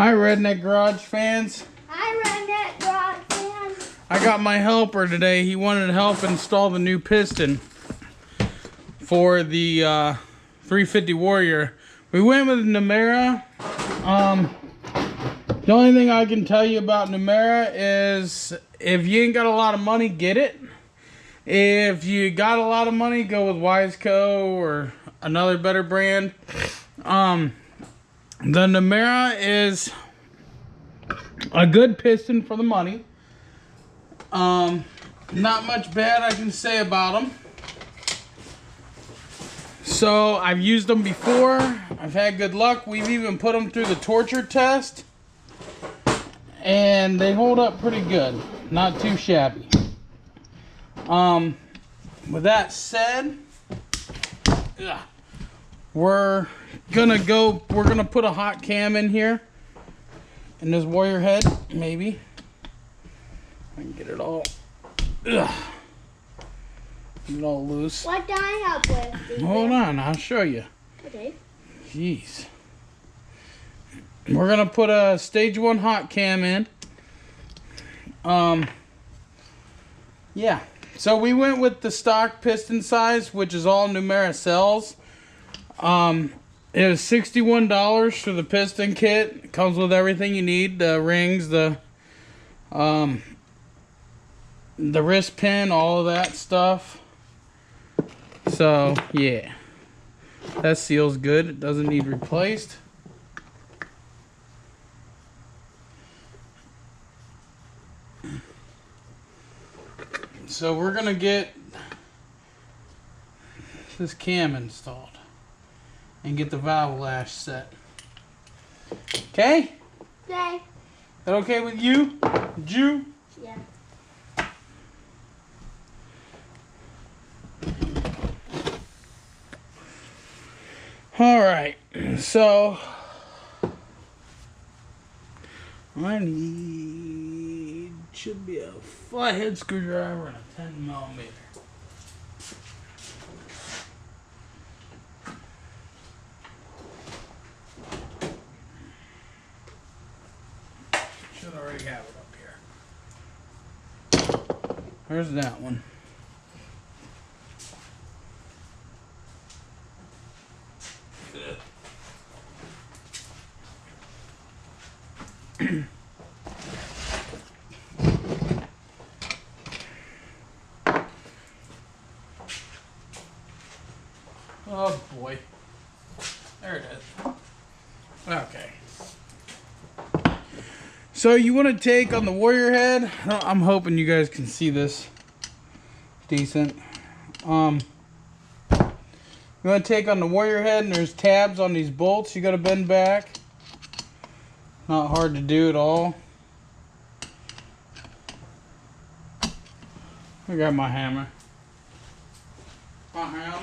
Hi, Redneck Garage fans. Hi, Redneck Garage fans. I got my helper today. He wanted to help install the new piston for the 350 Warrior. We went with Yamaha. The only thing I can tell you about Yamaha is if you ain't got a lot of money, get it. If you got a lot of money, go with Wiseco or another better brand. The Yamaha is a good piston for the money. Not much bad I can say about them. So I've used them before. I've had good luck. We've even put them through the torture test. And they hold up pretty good. Not too shabby. With that said, we're gonna put a hot cam in here in this Warrior head, maybe. I can get it all get it all loose. What can I help with, Steven? Hold on, I'll show you. Okay. Jeez. We're gonna put a stage 1 hot cam in. Yeah. So we went with the stock piston size, which is all Yamaha sells. It was $61 for the piston kit. It comes with everything you need: the rings, the wrist pin, all of that stuff. So yeah, that seal's good. It doesn't need replaced. So we're gonna get this cam installed and get the valve lash set. Okay? Okay. That okay with you, Jew? Yeah. All right. So I need should be a flathead screwdriver and a 10mm. Should already have it up here. There's that one. Oh boy. There it is. Okay. So you want to take on the Warrior head. I'm hoping you guys can see this decent. You want to take on the Warrior head, and there's tabs on these bolts you got to bend back. Not hard to do at all. I got my hammer. My hammer.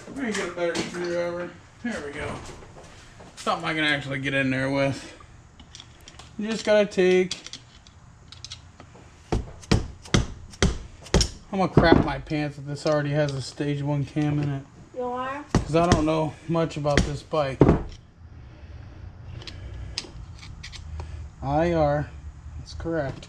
Let me get a better screwdriver. There we go. Something I can actually get in there with. You just gotta take. I'm gonna crap my pants if this already has a stage 1 cam in it. You are? Because I don't know much about this bike. IR. That's correct.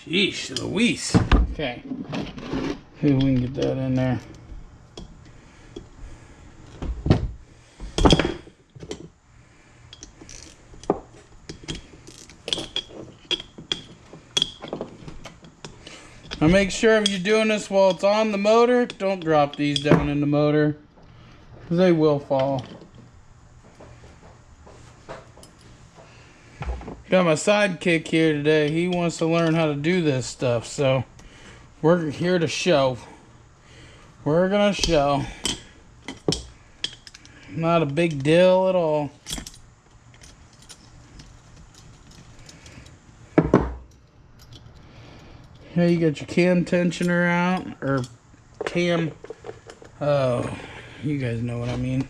Sheesh, Louise. Okay. See if we can get that in there. Now make sure if you're doing this while it's on the motor, don't drop these down in the motor, because they will fall. Got my sidekick here today. He wants to learn how to do this stuff, so we're here to show. We're gonna show. Not a big deal at all. Here you got your cam tensioner out, or cam, oh, you guys know what I mean.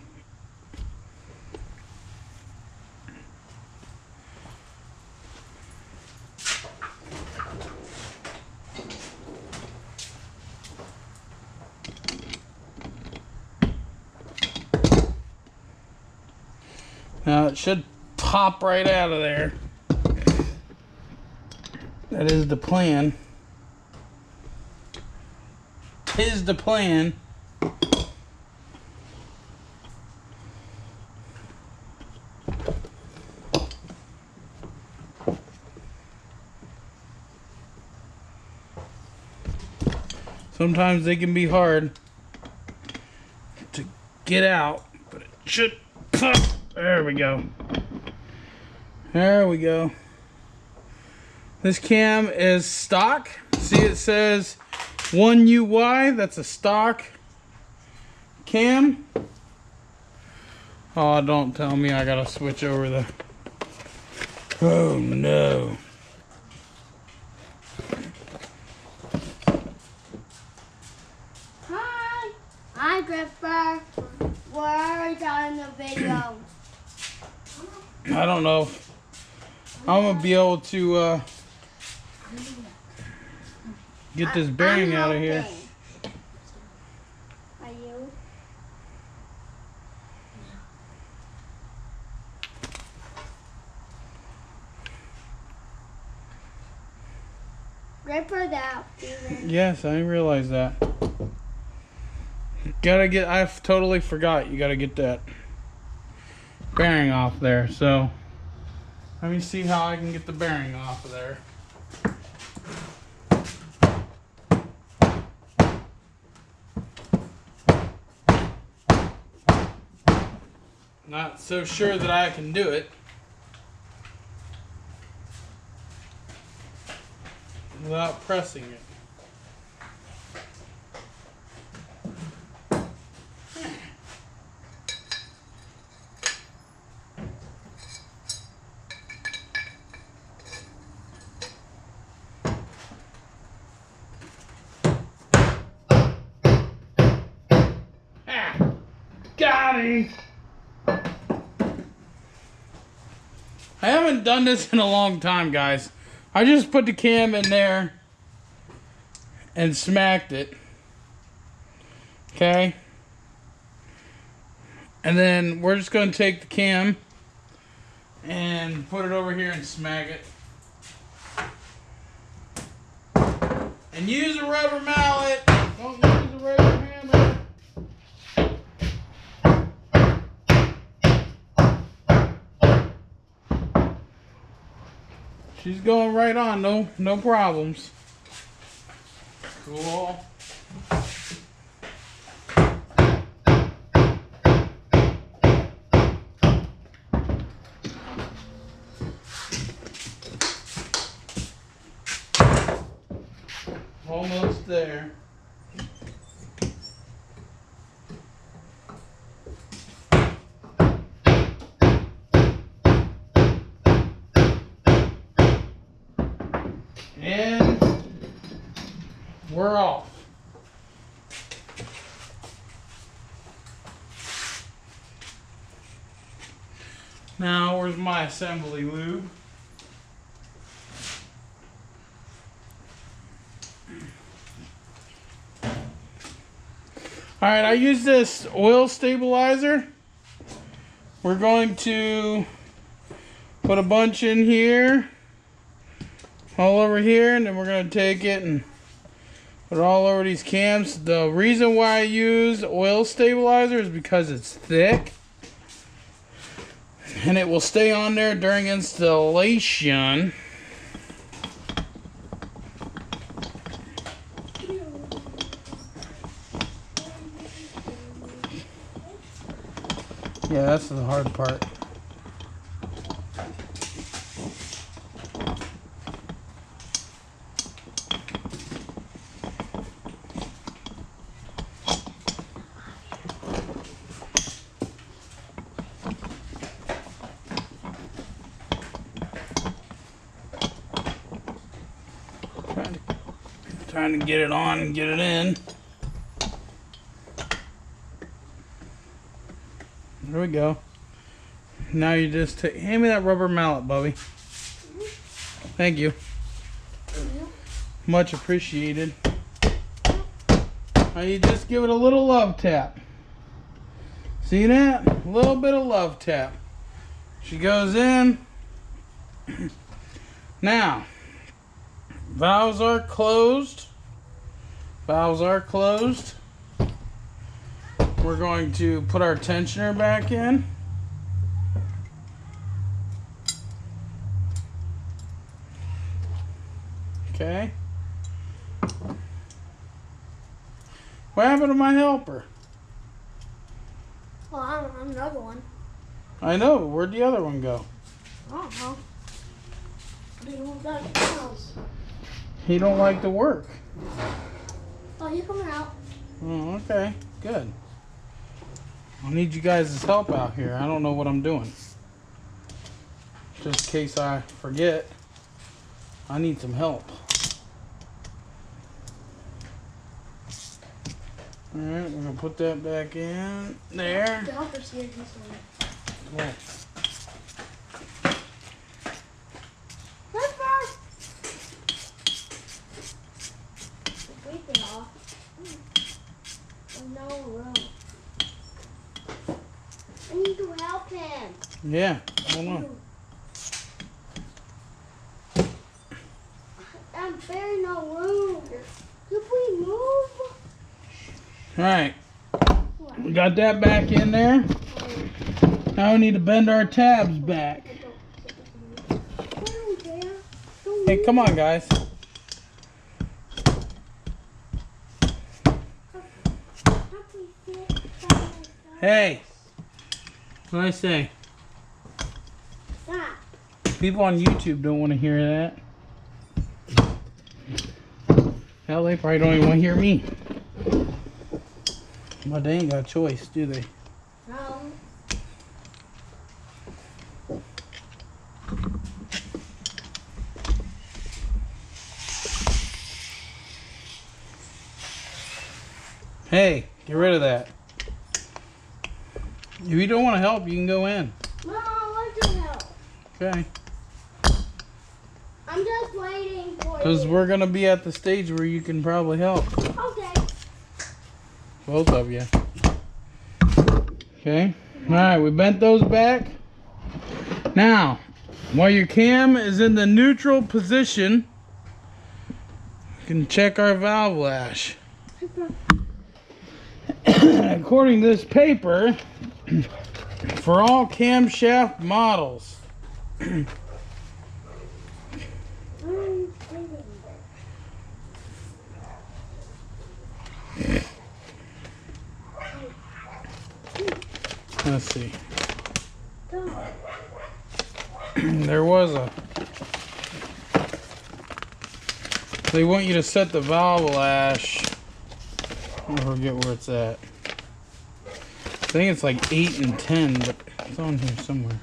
Now it should pop right out of there. That is the plan. Tis the plan. Sometimes they can be hard to get out, but it should pop. There we go. There we go. This cam is stock. See, it says 1UI. That's a stock cam. Oh, don't tell me I gotta switch over the... Oh no. Hi, Gripper. Where are you on the video? I don't know if I'm gonna be able to get this bearing out of here. Are you? Gripper's out. Yes, I realize that. Gotta get, I totally forgot, you gotta get that bearing off there. So let me see how I can get the bearing off of there. Not so sure that I can do it without pressing it. Got him! I haven't done this in a long time, guys. I just put the cam in there and smacked it. Okay? And then we're just going to take the cam and put it over here and smack it. And use a rubber mallet. Don't use a rubber hammer. She's going right on, no problems. Cool. Almost there. And we're off. Now, where's my assembly lube? Alright, I use this oil stabilizer. We're going to put a bunch in here, all over here, and then we're going to take it and put it all over these cams. The reason why I use oil stabilizer is because it's thick and it will stay on there during installation. Yeah, that's the hard part. trying to get it on and get it in. There we go. Now you just hand me that rubber mallet, Bubby. Thank you. Much appreciated. Now you just give it a little love tap. See that? A little bit of love tap. She goes in. Now, valves are closed. Valves are closed. We're going to put our tensioner back in. Okay. What happened to my helper? Well, I'm another one. I know. Where'd the other one go? I don't know. He moved out of the house. He don't like to work. Oh, he's coming out. Oh, okay. Good. I need you guys' help out here. I don't know what I'm doing. Just in case I forget, I need some help. Alright, we're going to put that back in there. The helper's here. He's doing it. Cool. I need to help him. Yeah, hold on. I'm very no room. Could we move? Alright. We got that back in there. Now we need to bend our tabs back. Hey, come on, guys. Hey. What do I say? Stop. People on YouTube don't want to hear that. Hell, they probably don't even want to hear me. But they ain't got a choice, do they? No. Hey, get rid of that. If you don't want to help, you can go in. No, I want to help. Okay. I'm just waiting for you. Because we're going to be at the stage where you can probably help. Okay. Both of you. Okay. Alright, we bent those back. Now, while your cam is in the neutral position, you can check our valve lash. According to this paper, for all camshaft models, let's see. There was a... They want you to set the valve lash. I forget where it's at. I think it's like 8 and 10, but it's on here somewhere.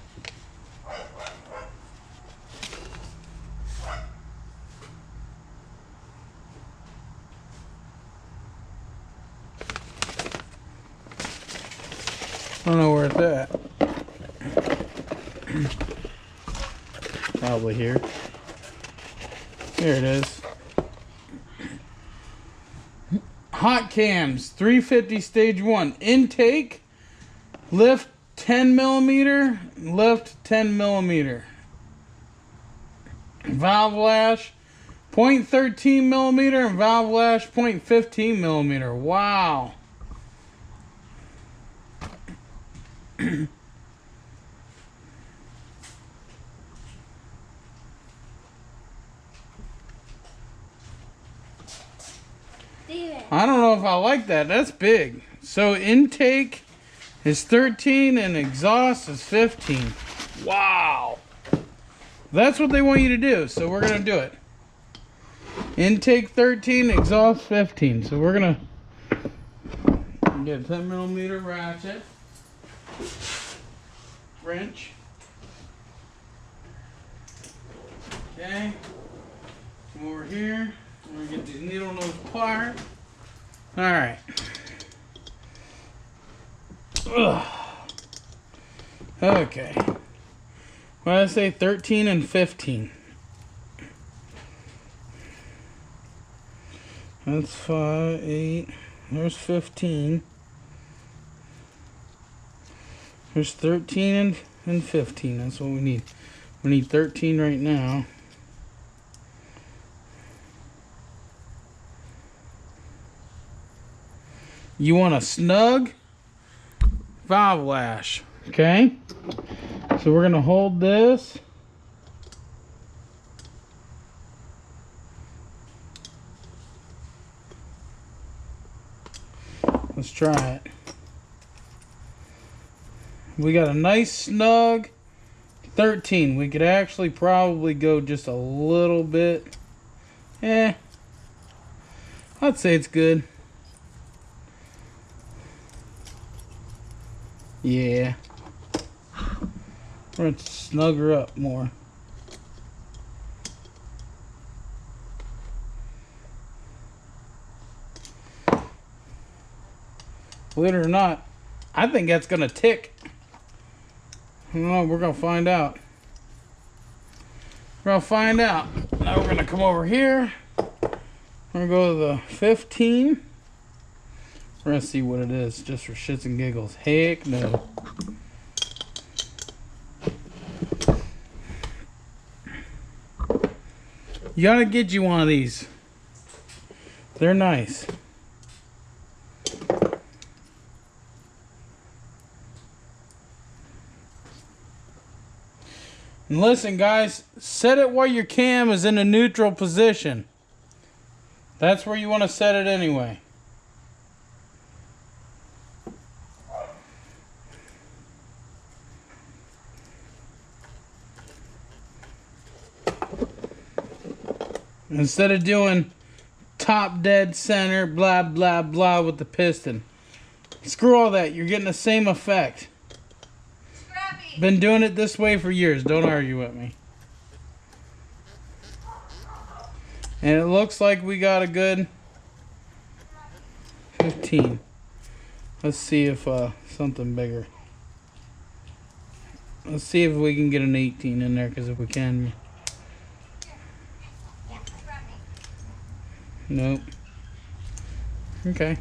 I don't know where it's at. Probably here. Here it is. Hot cams, 350 stage 1. Intake, lift 10 millimeter, lift 10 millimeter. Valve lash, 0.13 millimeter, and valve lash, 0.15 millimeter. Wow. I don't know if I like that. That's big. So intake is 13 and exhaust is 15. Wow. That's what they want you to do. So we're going to do it. Intake 13, exhaust 15. So we're going to get a 10 millimeter ratchet. Wrench. Okay. Come over here. We're gonna get these needle nose pliers. Alright. Okay. What did I say? 13 and 15. That's 5, 8. There's 15. There's 13 and 15. That's what we need. We need 13 right now. You want a snug valve lash, okay? So we're gonna hold this. Let's try it. We got a nice snug 13. We could actually probably go just a little bit. I'd say it's good. Yeah. We're going to snug her up more. Believe it or not, I think that's going to tick. I don't know, we're going to find out. We're going to find out. Now we're going to come over here. We're going to go to the 15. We're going to see what it is, just for shits and giggles. Heck no. You got to get you one of these. They're nice. And listen, guys, set it while your cam is in a neutral position. That's where you want to set it anyway. Instead of doing top dead center, blah, blah, blah with the piston. Screw all that. You're getting the same effect. Scrappy. Been doing it this way for years. Don't argue with me. And it looks like we got a good 15. Let's see if something bigger. Let's see if we can get an 18 in there, because if we can... Nope. Okay.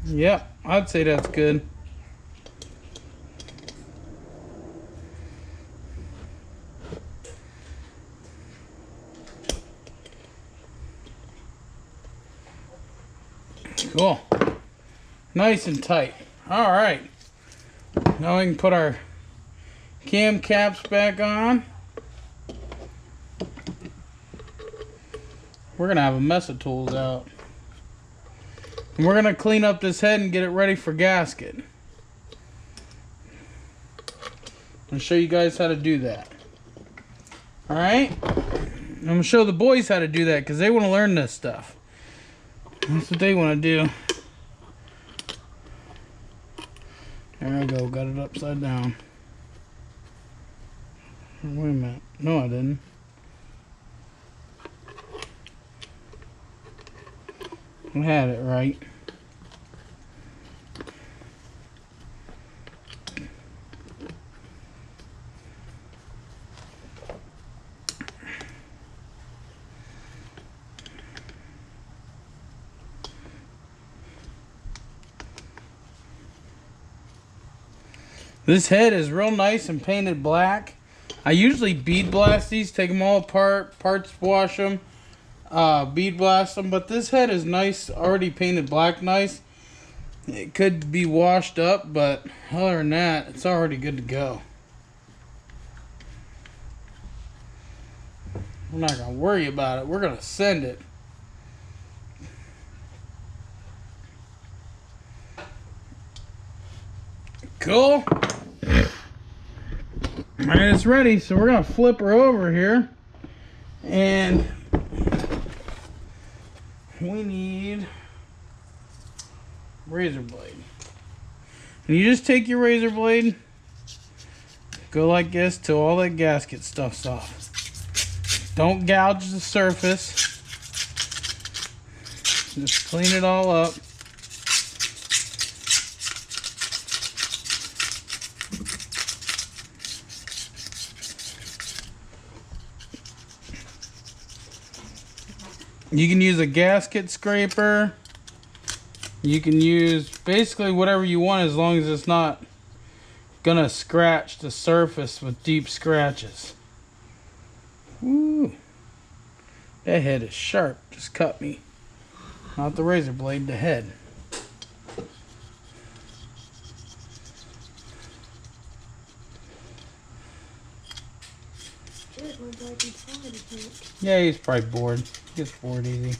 Yep, I'd say that's good. Cool. Nice and tight. All right. Now we can put our cam caps back on. We're going to have a mess of tools out. And we're going to clean up this head and get it ready for gasket. I'll show you guys how to do that. Alright? I'm going to show the boys how to do that, because they want to learn this stuff. That's what they want to do. There we go. Got it upside down. Wait a minute. No, I didn't. I had it right. This head is real nice and painted black. I usually bead blast these, take them all apart, parts wash them, bead blast them, but this head is nice, already painted black nice. It could be washed up, but other than that, it's already good to go. We're not going to worry about it. We're going to send it. Cool. Alright, it's ready, so we're going to flip her over here. And we need razor blade. And you just take your razor blade, Go like this till all that gasket stuff's off. Don't gouge the surface. Just clean it all up. You can use a gasket scraper. You can use basically whatever you want as long as it's not gonna scratch the surface with deep scratches. Woo. That head is sharp. Just cut me. Not the razor blade, the head. Yeah, he's probably bored. He gets bored easy.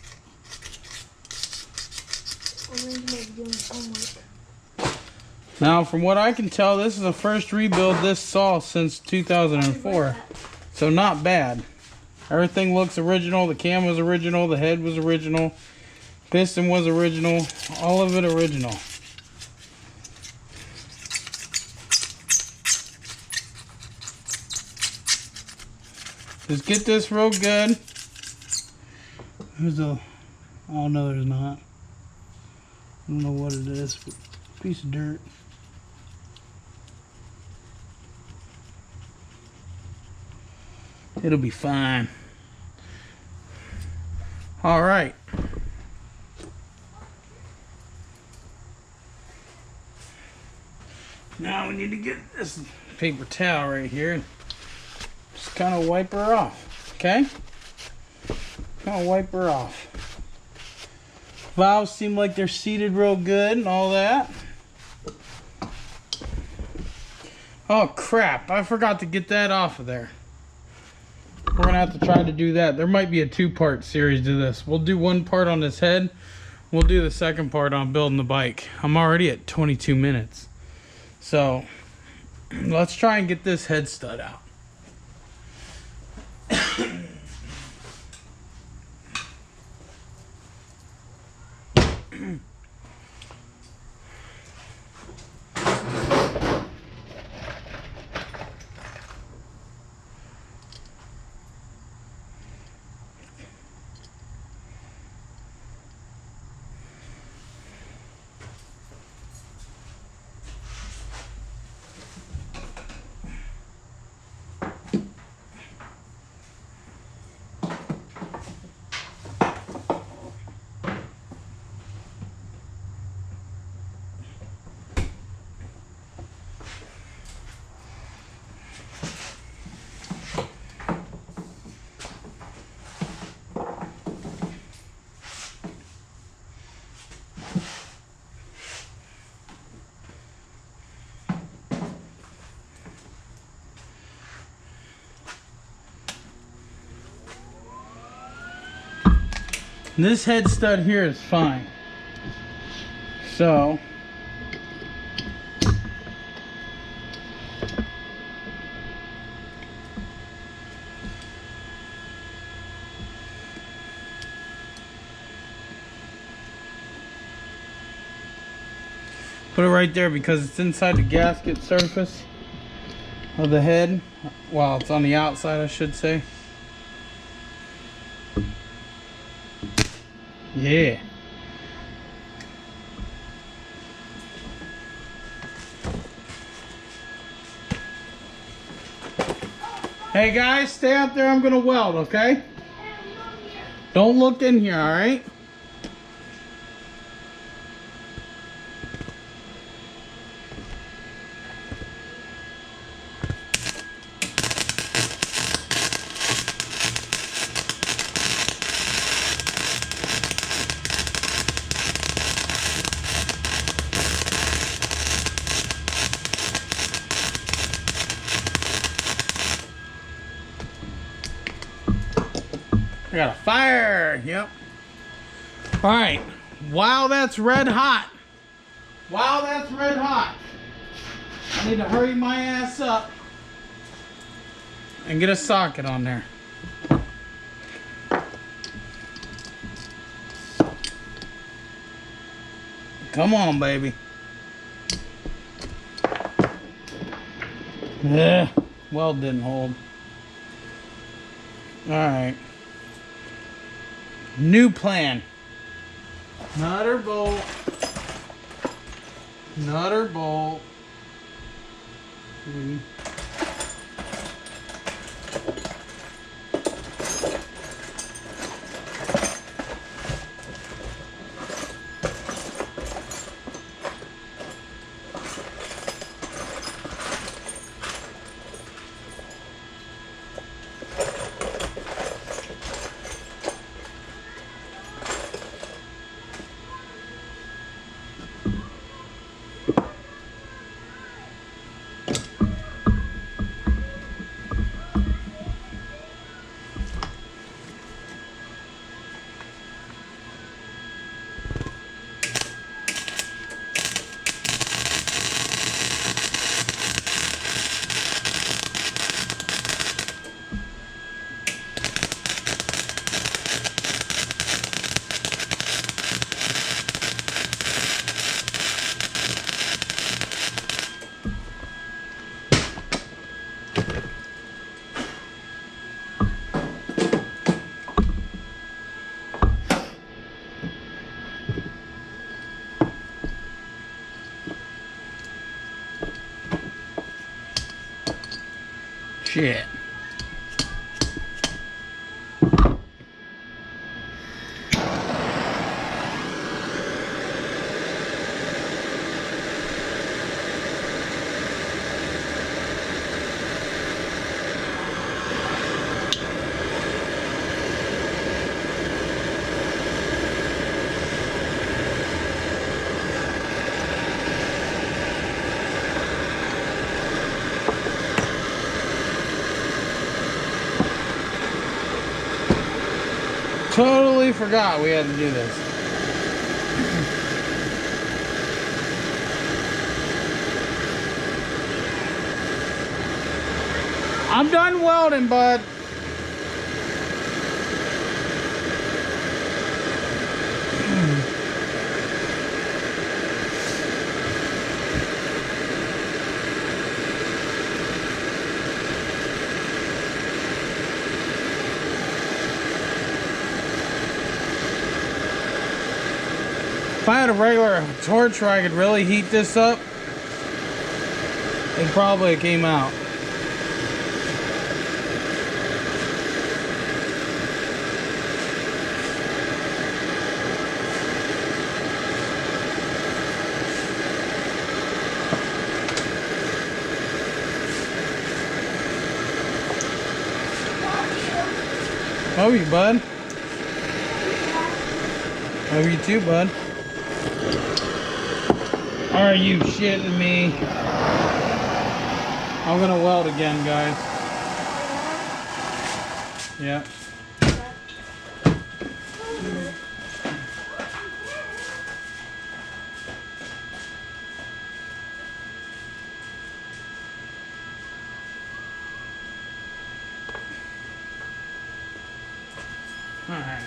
Now, from what I can tell, this is the first rebuild this saw since 2004. So not bad. Everything looks original. The cam was original. The head was original. Piston was original. All of it original. Just get this real good. There's a... Oh, no, there's not. I don't know what it is. But piece of dirt. It'll be fine. All right. Now we need to get this paper towel right here and just kind of wipe her off. Okay? Kind of wipe her off. Valves seem like they're seated real good and all that. Oh crap, I forgot to get that off of there. We're gonna have to try to do that. There might be a two-part series to this. We'll do one part on this head. We'll do the second part on building the bike. I'm already at 22 minutes. So let's try and get this head stud out. This head stud here is fine. So put it right there because it's inside the gasket surface of the head. Well, it's on the outside, I should say. Yeah. Hey guys, stay out there. I'm gonna weld, okay? Don't look in here, all right? I got a fire. Yep. All right. While that's red hot. I need to hurry my ass up and get a socket on there. Come on, baby. Weld didn't hold. Alright. New plan. Nutter bolt. Nutter bolt. Shit. Totally forgot we had to do this. I'm done welding, bud. If I had a regular torch where I could really heat this up, it probably came out. Love you, bud. Love you too, bud. Are you shitting me? I'm gonna weld again, guys. Yeah. All right.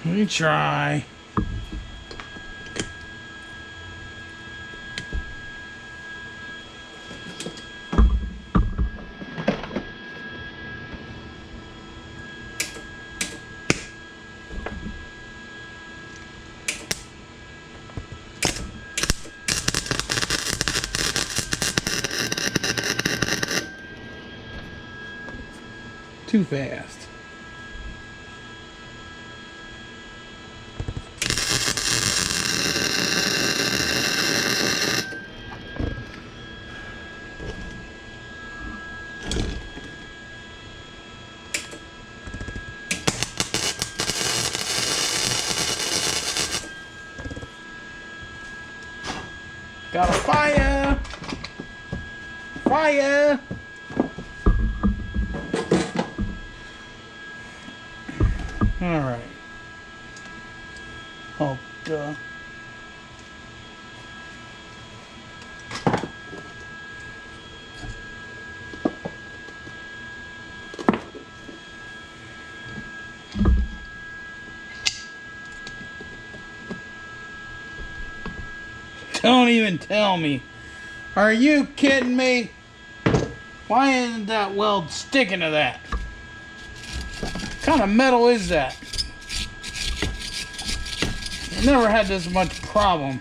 Let me try. Too fast. Got a fire! Fire! Alright. Duh. Don't even tell me. Are you kidding me? Why isn't that weld sticking to that? What kind of metal is that? I never had this much problem.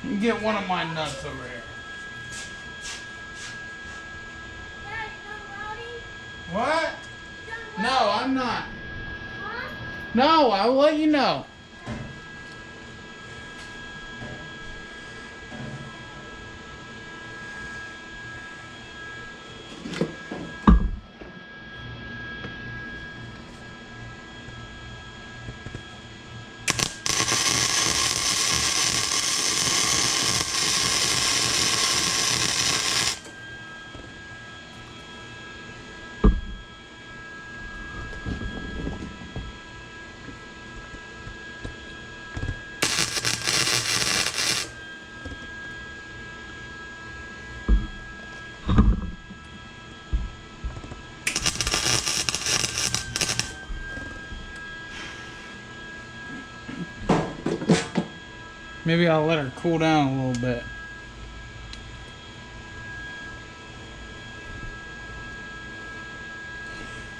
You get one of my nuts over here. Dad, you done welding? What? You done welding? No, I'm not. Huh? No, I'll let you know. Maybe I'll let her cool down a little bit.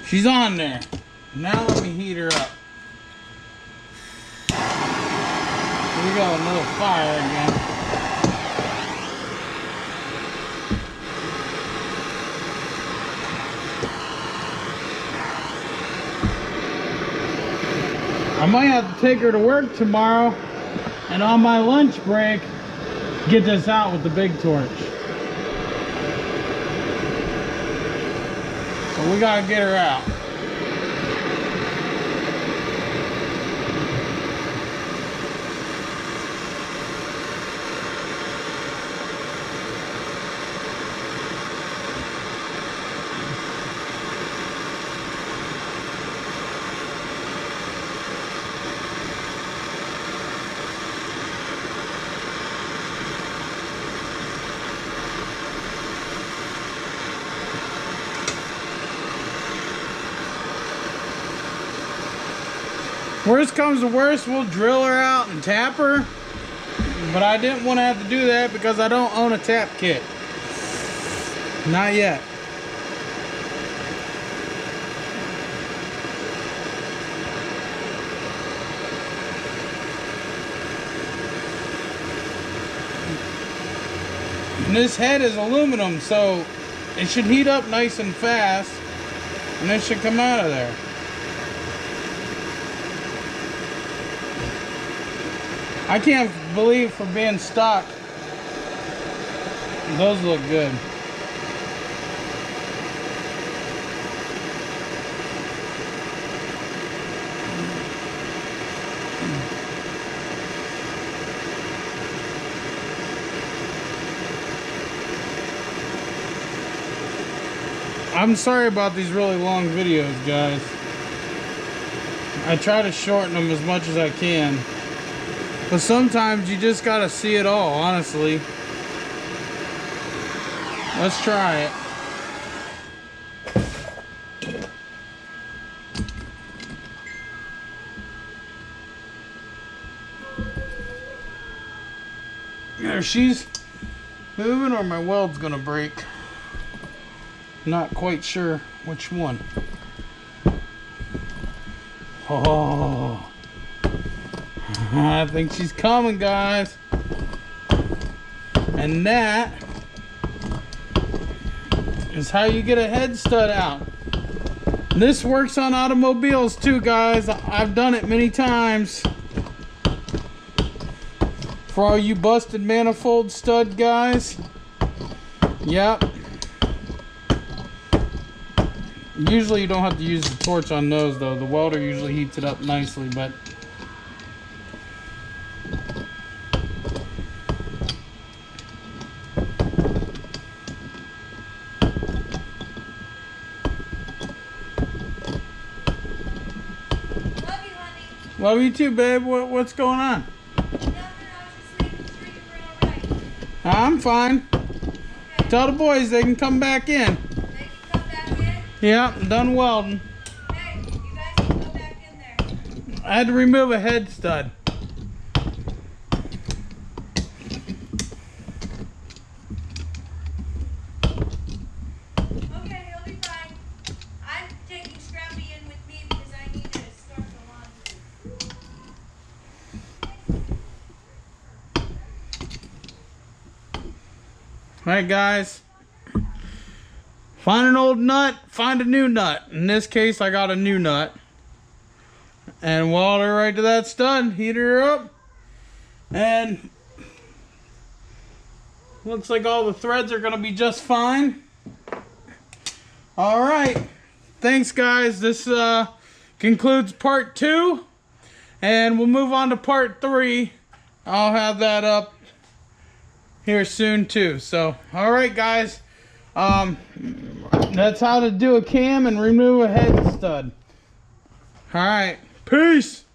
She's on there. Now let me heat her up. Here we go, another fire again. I might have to take her to work tomorrow, and on my lunch break, get this out with the big torch. So we gotta get her out. Worst comes to worst, we'll drill her out and tap her. But I didn't want to have to do that because I don't own a tap kit. Not yet. And this head is aluminum, so it should heat up nice and fast. And it should come out of there. I can't believe for being stock, those look good. I'm sorry about these really long videos, guys. I try to shorten them as much as I can. But sometimes you just gotta see it all, honestly. Let's try it. Either she's moving or my weld's gonna break. Not quite sure which one. Oh. I think she's coming, guys. And that is how you get a head stud out. This works on automobiles too, guys. I've done it many times. For all you busted manifold stud guys. Yep. Usually you don't have to use the torch on those though. The welder usually heats it up nicely, but Love you, honey. love you too, babe. What's going on? Nothing, I was just making sure you were alright. I'm fine. Okay. Tell the boys they can come back in. They can come back in. Yeah, I'm done welding. Hey, you guys can go back in there. I had to remove a head stud. Okay, he'll be fine. I'm taking Scrappy in with me because I need to start the laundry. Alright guys, find an old nut, find a new nut. In this case I got a new nut. And weld her right to that stud, heat her up. And looks like all the threads are going to be just fine. Alright, thanks guys. This concludes part 2. And we'll move on to part 3. I'll have that up here soon too. So alright guys, that's how to do a cam and remove a head stud. Alright, peace.